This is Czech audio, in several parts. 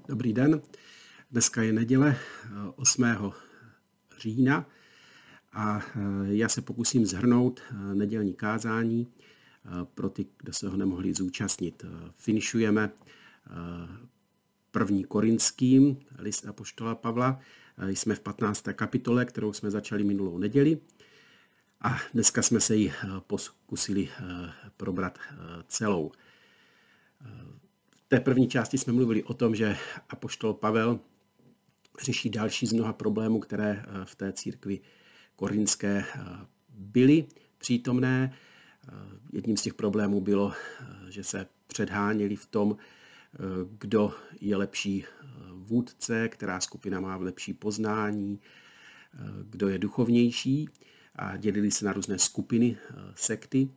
Dobrý den, dneska je neděle 8. října a já se pokusím shrnout nedělní kázání pro ty, kdo se ho nemohli zúčastnit. Finišujeme 1. Korinským, list apoštola Pavla. Jsme v 15. kapitole, kterou jsme začali minulou neděli a dneska jsme se ji pokusili probrat celou. V té první části jsme mluvili o tom, že apoštol Pavel řeší další z mnoha problémů, které v té církvi korinské byly přítomné. Jedním z těch problémů bylo, že se předháněli v tom, kdo je lepší vůdce, která skupina má lepší poznání, kdo je duchovnější, a dělili se na různé skupiny, sekty.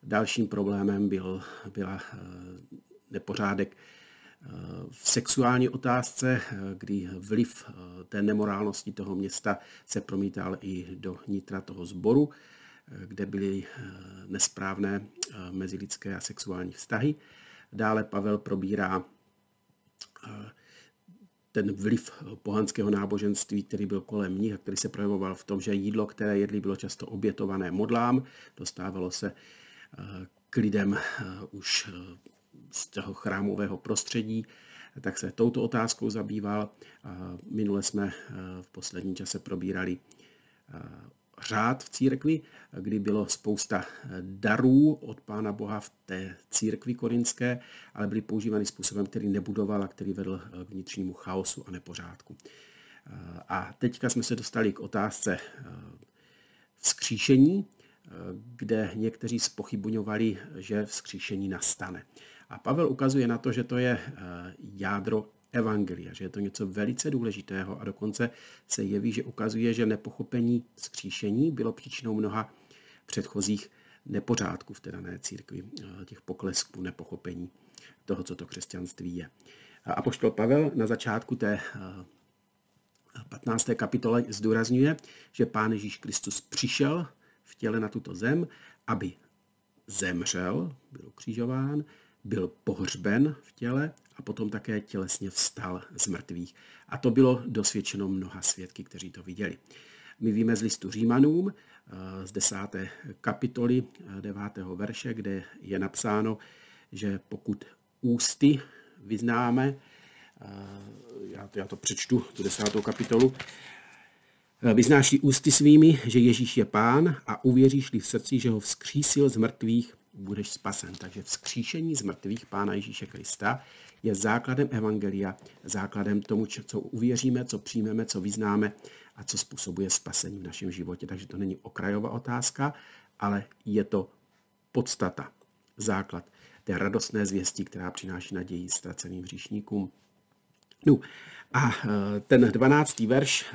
Dalším problémem byla nepořádek v sexuální otázce, kdy vliv té nemorálnosti toho města se promítal i do nitra toho sboru, kde byly nesprávné mezilidské a sexuální vztahy. Dále Pavel probírá ten vliv pohanského náboženství, který byl kolem nich a který se projevoval v tom, že jídlo, které jedli, bylo často obětované modlám. Dostávalo se k lidem už z toho chrámového prostředí, tak se touto otázkou zabýval. Minule jsme v posledním čase probírali řád v církvi, kdy bylo spousta darů od Pána Boha v té církvi korinské, ale byly používány způsobem, který nebudoval a který vedl k vnitřnímu chaosu a nepořádku. A teďka jsme se dostali k otázce vzkříšení, kde někteří zpochybňovali, že vzkříšení nastane. A Pavel ukazuje na to, že to je jádro evangelia, že je to něco velice důležitého a dokonce se jeví, že ukazuje, že nepochopení vzkříšení bylo příčinou mnoha předchozích nepořádků v té dané církvi, těch poklesků, nepochopení toho, co to křesťanství je. A apoštol Pavel na začátku té 15. kapitole zdůrazňuje, že Pán Ježíš Kristus přišel v těle na tuto zem, aby zemřel, byl ukřižován, byl pohřben v těle a potom také tělesně vstal z mrtvých. A to bylo dosvědčeno mnoha svědky, kteří to viděli. My víme z listu Římanům z 10. kapitoly 9. verše, kde je napsáno, že pokud ústy vyznáme, já to přečtu, tu 10. kapitolu, vyznáš-li ústy svými, že Ježíš je Pán a uvěříš-li v srdci, že ho vzkřísil z mrtvých, budeš spasen. Takže vzkříšení z mrtvých Pána Ježíše Krista je základem evangelia, základem tomu, co uvěříme, co přijmeme, co vyznáme a co způsobuje spasení v našem životě. Takže to není okrajová otázka, ale je to podstata, základ té radostné zvěsti, která přináší naději ztraceným hříšníkům. No a ten 12. verš,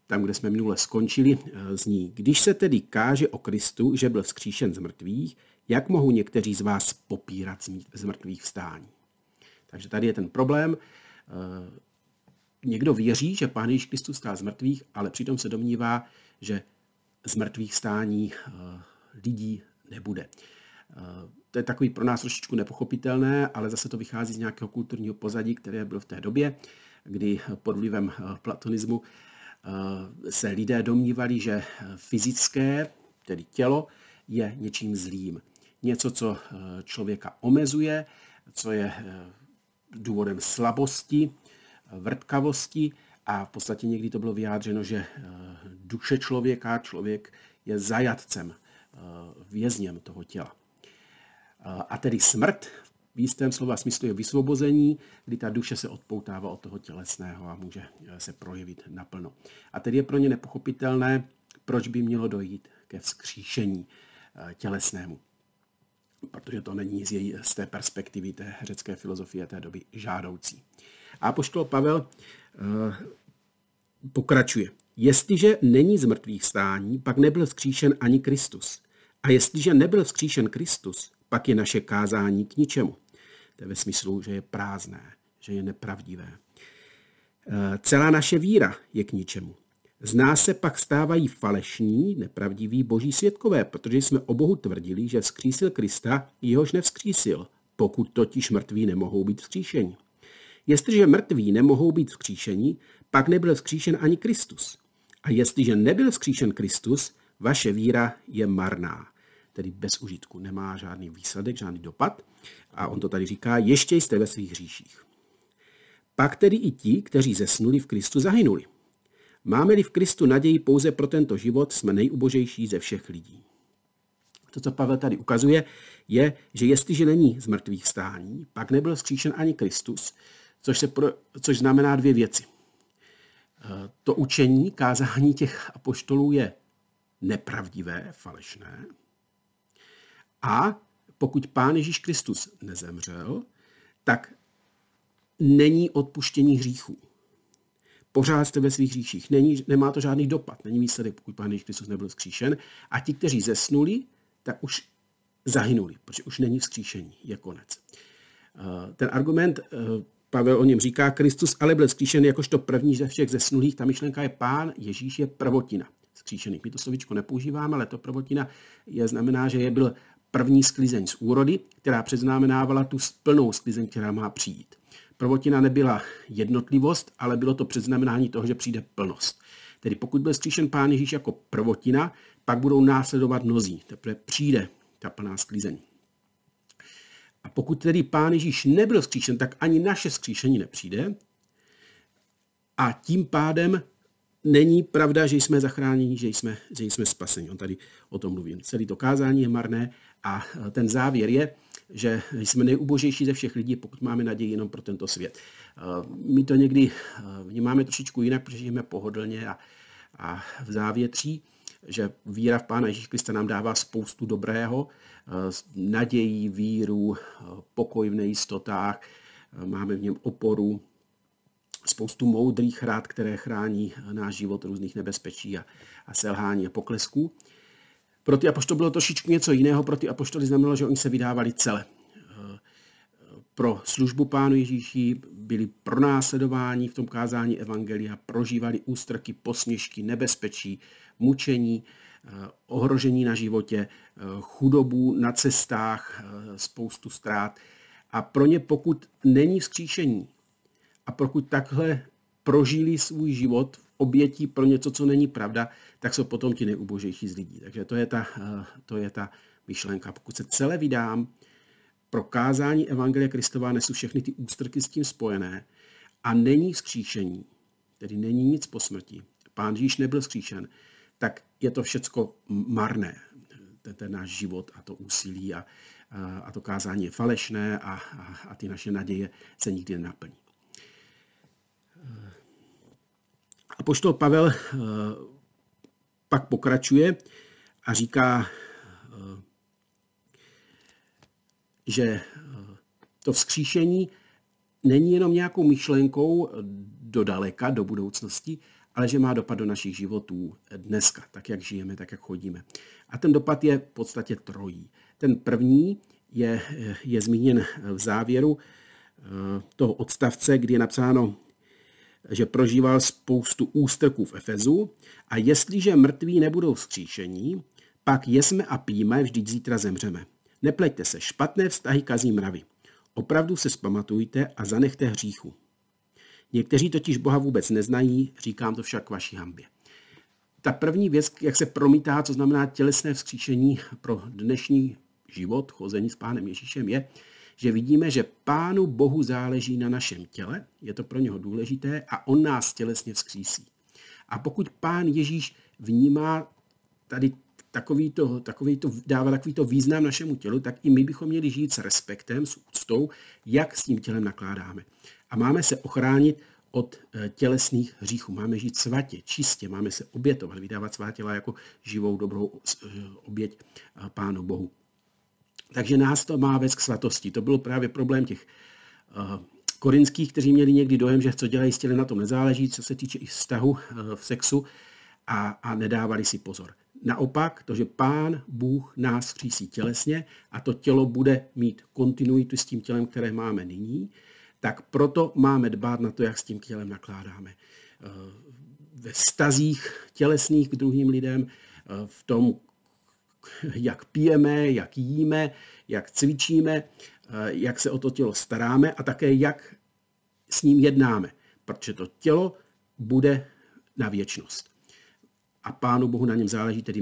tam, kde jsme minule skončili, zní: Když se tedy káže o Kristu, že byl vzkříšen z mrtvých, jak mohou někteří z vás popírat z mrtvých vstání? Takže tady je ten problém. Někdo věří, že Pán Ježíš Kristus stál z mrtvých, ale přitom se domnívá, že z mrtvých vstání lidí nebude. To je takový pro nás trošičku nepochopitelné, ale zase to vychází z nějakého kulturního pozadí, které bylo v té době, kdy pod vlivem platonismu se lidé domnívali, že fyzické, tedy tělo, je něčím zlým. Něco, co člověka omezuje, co je důvodem slabosti, vrtkavosti a v podstatě někdy to bylo vyjádřeno, že duše člověka, člověk je zajatcem, vězněm toho těla. A tedy smrt v jistém slova smyslu je vysvobození, kdy ta duše se odpoutává od toho tělesného a může se projevit naplno. A tedy je pro ně nepochopitelné, proč by mělo dojít ke vzkříšení tělesnému. Protože to není z té perspektivy té řecké filozofie té doby žádoucí. A apoštol Pavel pokračuje. Jestliže není z mrtvých vstání, pak nebyl vzkříšen ani Kristus. A jestliže nebyl vzkříšen Kristus, pak je naše kázání k ničemu. To je ve smyslu, že je prázdné, že je nepravdivé. Celá naše víra je k ničemu. Z nás se pak stávají falešní, nepravdiví boží svědkové, protože jsme o Bohu tvrdili, že vzkřísil Krista, jehož nevzkřísil, pokud totiž mrtví nemohou být vzkříšeni. Jestliže mrtví nemohou být vzkříšeni, pak nebyl vzkříšen ani Kristus. A jestliže nebyl vzkříšen Kristus, vaše víra je marná. Tedy bez užitku, nemá žádný výsledek, žádný dopad. A on to tady říká, ještě jste ve svých hříších. Pak tedy i ti, kteří zesnuli v Kristu, zahynuli. Máme-li v Kristu naději pouze pro tento život, jsme nejubožejší ze všech lidí. To, co Pavel tady ukazuje, je, že jestliže není z mrtvých vstání, pak nebyl vzkříšen ani Kristus, což znamená dvě věci. To učení, kázání těch apoštolů je nepravdivé, falešné. A pokud Pán Ježíš Kristus nezemřel, tak není odpuštění hříchů. Pořád jste ve svých hříších. Nemá to žádný dopad. Není výsledek, pokud Pán Ježíš Kristus nebyl vzkříšen. A ti, kteří zesnuli, tak už zahynuli, protože už není vzkříšení. Je konec. Ten argument, Pavel o něm říká, Kristus ale byl vzkříšen jakožto první ze všech zesnulých. Ta myšlenka je Pán Ježíš je prvotina vzkříšených. My to slovíčko nepoužíváme, ale to prvotina znamená, že je byl první sklizeň z úrody, která předznamenávala tu plnou sklizeň, která má přijít. Prvotina nebyla jednotlivost, ale bylo to předznamenání toho, že přijde plnost. Tedy pokud byl vzkříšen Pán Ježíš jako prvotina, pak budou následovat mnozí. Teprve přijde ta plná sklizeň. A pokud tedy Pán Ježíš nebyl vzkříšen, tak ani naše vzkříšení nepřijde. A tím pádem není pravda, že jsme zachráněni, že jsme spaseni. On tady o tom mluví. Celé to kázání je marné a ten závěr je, že jsme nejubožejší ze všech lidí, pokud máme naději jenom pro tento svět. My to někdy vnímáme trošičku jinak, protože žijeme pohodlně a v závětří, že víra v Pána Ježíše Krista nám dává spoustu dobrého, naději, víru, pokoj v nejistotách, máme v něm oporu, spoustu moudrých rád, které chrání náš život různých nebezpečí a selhání a poklesků. Pro ty apoštoly bylo trošičku něco jiného. Pro ty apoštoly znamenalo, že oni se vydávali cele. Pro službu Pánu Ježíši byli pronásledováni v tom kázání evangelia, prožívali ústrky, posměšky, nebezpečí, mučení, ohrožení na životě, chudobu na cestách, spoustu ztrát. A pro ně, pokud není vzkříšení a pokud takhle prožili svůj život v obětí pro něco, co není pravda, tak jsou potom ti nejubožejší z lidí. Takže to je ta myšlenka. Pokud se celé vydám, pro kázání evangelia Kristova nesu všechny ty ústrky s tím spojené a není vzkříšení, tedy není nic po smrti, Pán Ježíš nebyl vzkříšen, tak je to všecko marné. Ten náš život a to úsilí a to kázání je falešné a ty naše naděje se nikdy nenaplní. Apoštol Pavel pak pokračuje a říká, že to vzkříšení není jenom nějakou myšlenkou do daleka, do budoucnosti, ale že má dopad do našich životů dneska, tak jak žijeme, tak jak chodíme. A ten dopad je v podstatě trojí. Ten první je zmíněn v závěru toho odstavce, kdy je napsáno, že prožíval spoustu ústrků v Efezu a jestliže mrtví nebudou vzkříšení, pak jesme a pijme, vždyť zítra zemřeme. Nepleťte se, špatné vztahy kazí mravy. Opravdu se zpamatujte a zanechte hříchu. Někteří totiž Boha vůbec neznají, říkám to však k vaší hanbě. Ta první věc, jak se promítá, co znamená tělesné vzkříšení pro dnešní život, chození s Pánem Ježíšem, je, že vidíme, že Pánu Bohu záleží na našem těle, je to pro něho důležité a on nás tělesně vzkřísí. A pokud Pán Ježíš vnímá tady dává takovýto význam našemu tělu, tak i my bychom měli žít s respektem, s úctou, jak s tím tělem nakládáme. A máme se ochránit od tělesných hříchů. Máme žít svatě, čistě, máme se obětovat, vydávat svá těla jako živou, dobrou oběť Pánu Bohu. Takže nás to má vést k svatosti. To byl právě problém těch korinských, kteří měli někdy dojem, že co dělají s tělem, na tom nezáleží, co se týče i vztahu v sexu a nedávali si pozor. Naopak, to, že Pán Bůh nás vzkřísí tělesně a to tělo bude mít kontinuitu s tím tělem, které máme nyní, tak proto máme dbát na to, jak s tím tělem nakládáme. Ve vztazích tělesných k druhým lidem, v tom, jak pijeme, jak jíme, jak cvičíme, jak se o to tělo staráme a také jak s ním jednáme, protože to tělo bude na věčnost. A Pánu Bohu na něm záleží, tedy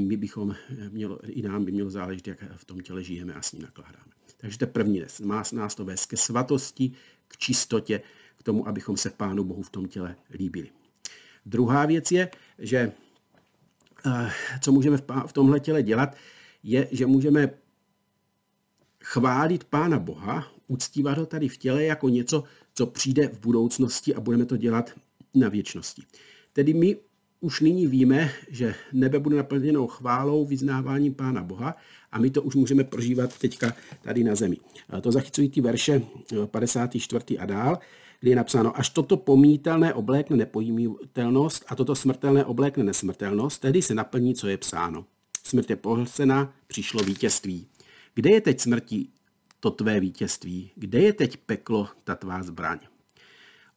i nám by mělo záležet, jak v tom těle žijeme a s ním nakládáme. Takže to je první věc. Má nás to vést ke svatosti, k čistotě, k tomu, abychom se Pánu Bohu v tom těle líbili. Druhá věc je, že co můžeme v tomhle těle dělat, je, že můžeme chválit Pána Boha, uctívat ho tady v těle jako něco, co přijde v budoucnosti a budeme to dělat na věčnosti. Tedy my už nyní víme, že nebe bude naplněno chválou, vyznáváním Pána Boha a my to už můžeme prožívat teďka tady na zemi. To zachycují ty verše 54. a dál, kdy je napsáno, až toto pomítelné oblékne nepomítelnost a toto smrtelné oblékne nesmrtelnost, tedy se naplní, co je psáno. Smrt je pohlcena, přišlo vítězství. Kde je teď smrti to tvé vítězství? Kde je teď peklo, ta tvá zbraň?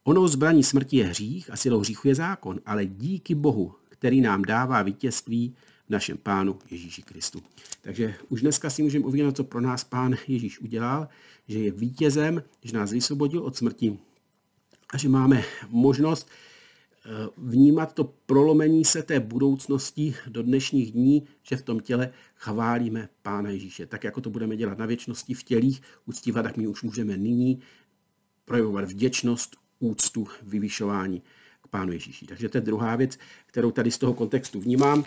Onou zbraní smrti je hřích a silou hříchu je zákon, ale díky Bohu, který nám dává vítězství v našem Pánu Ježíši Kristu. Takže už dneska si můžeme uvědomit, co pro nás Pán Ježíš udělal, že je vítězem, že nás vysvobodil od smrti a že máme možnost vnímat to prolomení se té budoucnosti do dnešních dní, že v tom těle chválíme Pána Ježíše. Tak jako to budeme dělat na věčnosti v tělích, uctívat, tak my už můžeme nyní projevovat vděčnost, úctu, vyvyšování k Pánu Ježíši. Takže to je druhá věc, kterou tady z toho kontextu vnímám.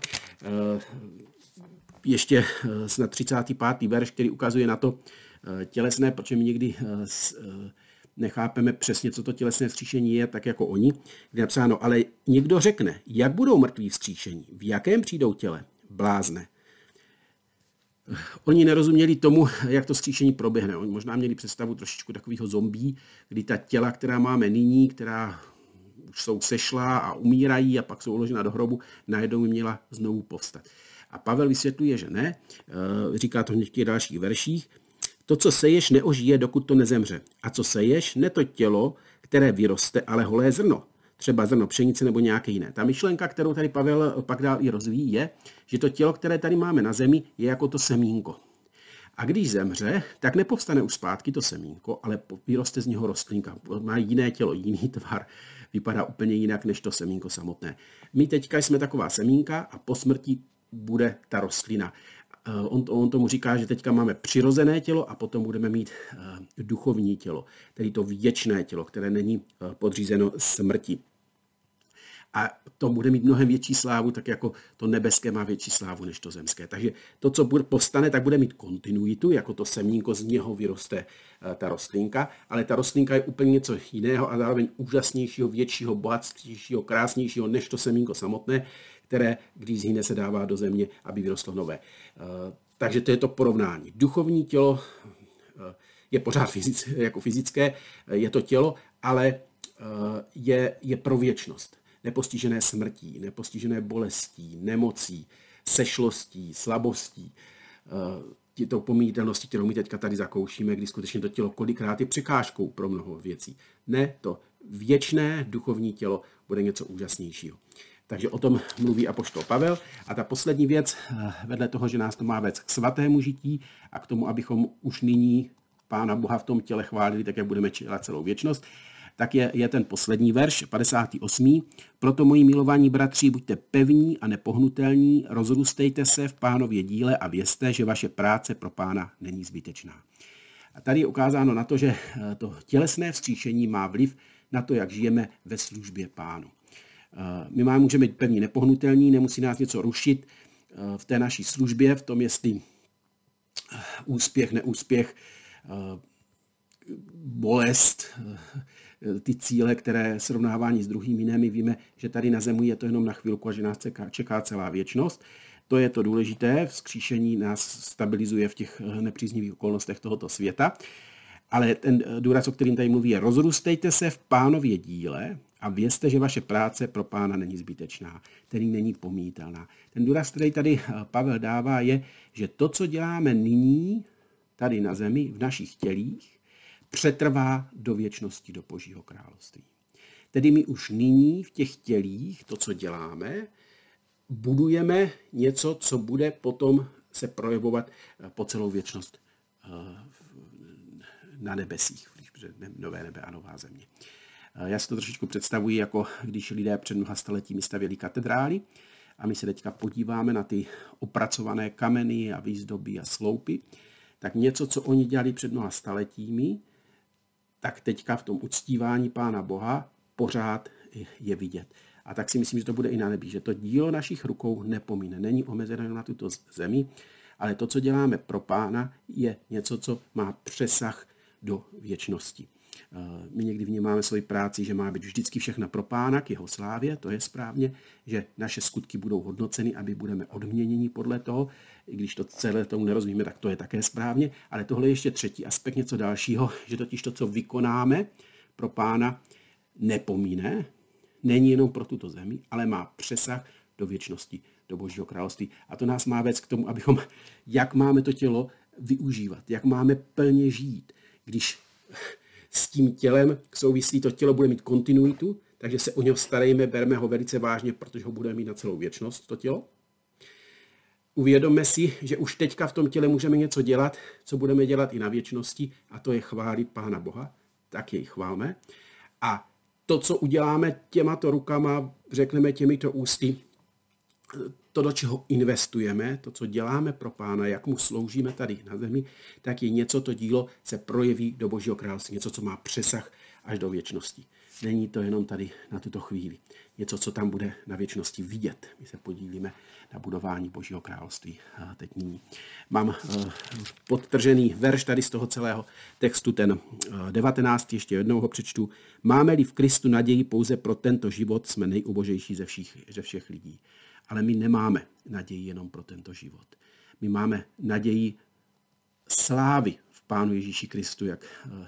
Ještě snad 35. verš, který ukazuje na to tělesné, protože my někdy nechápeme přesně, co to tělesné vzkříšení je, tak jako oni, kde je napsáno, ale někdo řekne, jak budou mrtví vzkříšení, v jakém přijdou těle? Blázne. Oni nerozuměli tomu, jak to vzkříšení proběhne. Oni možná měli představu trošičku takového zombie, kdy ta těla, která máme nyní, která už jsou sešla a umírají a pak jsou uložena do hrobu, najednou měla znovu povstat. A Pavel vysvětluje, že ne, říká to v některých dalších verších, to, co seješ, neožije, dokud to nezemře. A co seješ, ne to tělo, které vyroste, ale holé zrno. Třeba zrno pšenice nebo nějaké jiné. Ta myšlenka, kterou tady Pavel pak dál i rozvíjí, je, že to tělo, které tady máme na zemi, je jako to semínko. A když zemře, tak nepovstane už zpátky to semínko, ale vyroste z něho rostlinka. Má jiné tělo, jiný tvar. Vypadá úplně jinak než to semínko samotné. My teďka jsme taková semínka a po smrti bude ta rostlina. On tomu říká, že teďka máme přirozené tělo a potom budeme mít duchovní tělo, tedy to věčné tělo, které není podřízeno smrti. A to bude mít mnohem větší slávu, tak jako to nebeské má větší slávu než to zemské. Takže to, co povstane, tak bude mít kontinuitu, jako to semínko, z něho vyroste ta rostlinka, ale ta rostlinka je úplně něco jiného a zároveň úžasnějšího, většího, bohatšího, krásnějšího než to semínko samotné, které, když zhyne, se dává do země, aby vyrostlo nové. Takže to je to porovnání. Duchovní tělo je pořád jako fyzické, je to tělo, ale je pro věčnost. Nepostižené smrtí, nepostižené bolestí, nemocí, sešlostí, slabostí, tou pomíjitelností, kterou my teďka tady zakoušíme, kdy skutečně to tělo kolikrát je překážkou pro mnoho věcí. Ne, to věčné duchovní tělo bude něco úžasnějšího. Takže o tom mluví apoštol Pavel. A ta poslední věc, vedle toho, že nás to má vést k svatému žití a k tomu, abychom už nyní Pána Boha v tom těle chválili, tak jak budeme čekat celou věčnost, tak je ten poslední verš, 58. Proto, moji milovaní bratři, buďte pevní a nepohnutelní, rozrůstejte se v Pánově díle a vězte, že vaše práce pro Pána není zbytečná. A tady je ukázáno na to, že to tělesné vzkříšení má vliv na to, jak žijeme ve službě Pánu. My můžeme být pevně nepohnutelní, nemusí nás něco rušit v té naší službě, v tom, jestli úspěch, neúspěch, bolest, ty cíle, které srovnávání s druhými jinými, víme, že tady na zemi je to jenom na chvilku a že nás čeká celá věčnost. To je to důležité, vzkříšení nás stabilizuje v těch nepříznivých okolnostech tohoto světa. Ale ten důraz, o kterým tady mluví, je rozrůstejte se v Pánově díle a vězte, že vaše práce pro Pána není zbytečná, tedy není pomítelná. Ten důraz, který tady Pavel dává, je, že to, co děláme nyní tady na zemi, v našich tělích, přetrvá do věčnosti, do Božího království. Tedy my už nyní v těch tělích, to, co děláme, budujeme něco, co bude potom se projevovat po celou věčnost na nebesích, nové nebe a nová země. Já si to trošičku představuji, jako když lidé před mnoha staletími stavěli katedrály a my se teďka podíváme na ty opracované kameny a výzdoby a sloupy, tak něco, co oni dělali před mnoha staletími, tak teďka v tom uctívání Pána Boha pořád je vidět. A tak si myslím, že to bude i na nebi, že to dílo našich rukou nepomíne. Není omezené na tuto zemi, ale to, co děláme pro Pána, je něco, co má přesah do věčnosti. My někdy vnímáme svoji práci, že má být vždycky všechno pro Pána k jeho slávě, to je správně, že naše skutky budou hodnoceny, aby budeme odměněni podle toho, i když to celé tomu nerozumíme, tak to je také správně, ale tohle je ještě třetí aspekt, něco dalšího, že totiž to, co vykonáme pro Pána, nepomíne, není jenom pro tuto zemi, ale má přesah do věčnosti, do Božího království. A to nás má vést k tomu, abychom, jak máme to tělo využívat, jak máme plně žít, když s tím tělem souvislí, to tělo bude mít kontinuitu, takže se o něho starejme, bereme ho velice vážně, protože ho budeme mít na celou věčnost, to tělo. Uvědomme si, že už teďka v tom těle můžeme něco dělat, co budeme dělat i na věčnosti, a to je chválit Pána Boha, tak jej chválme. A to, co uděláme těmato rukama, řekneme těmito ústy, to, do čeho investujeme, to, co děláme pro Pána, jak mu sloužíme tady na zemi, tak je něco, to dílo se projeví do Božího království, něco, co má přesah až do věčnosti. Není to jenom tady na tuto chvíli. Něco, co tam bude na věčnosti vidět. My se podílíme na budování Božího království teď nyní. Mám podtržený verš tady z toho celého textu, ten 19, ještě jednou ho přečtu. Máme-li v Kristu naději pouze pro tento život, jsme nejubožejší ze všech lidí. Ale my nemáme naději jenom pro tento život. My máme naději slávy v Pánu Ježíši Kristu, jak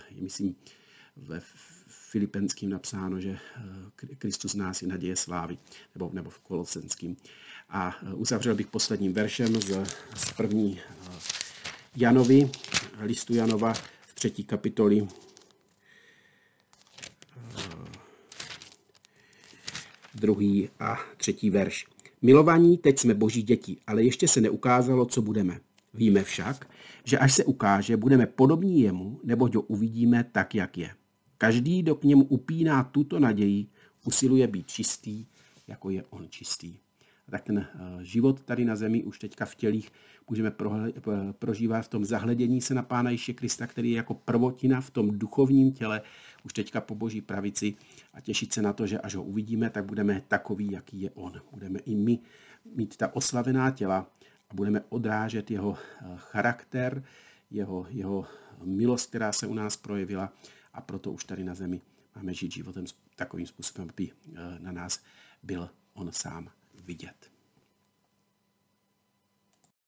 je, myslím, ve Filipenským napsáno, že Kristus z nás je naděje slávy, nebo v Kolosenským. A uzavřel bych posledním veršem z první Janovi, listu Janova z 3. kapitoly. Druhý a 3. verš. Milovaní, teď jsme Boží děti, ale ještě se neukázalo, co budeme. Víme však, že až se ukáže, budeme podobní jemu, neboť ho uvidíme tak, jak je. Každý, kdo k němu upíná tuto naději, usiluje být čistý, jako je on čistý. A tak ten život tady na zemi už teďka v tělích můžeme prožívat v tom zahledění se na Pána Ježíše Krista, který je jako prvotina v tom duchovním těle, už teďka po Boží pravici, a těšit se na to, že až ho uvidíme, tak budeme takový, jaký je on. Budeme i my mít ta oslavená těla a budeme odrážet jeho charakter, jeho milost, která se u nás projevila, a proto už tady na zemi máme žít životem takovým způsobem, aby na nás byl on sám vidět.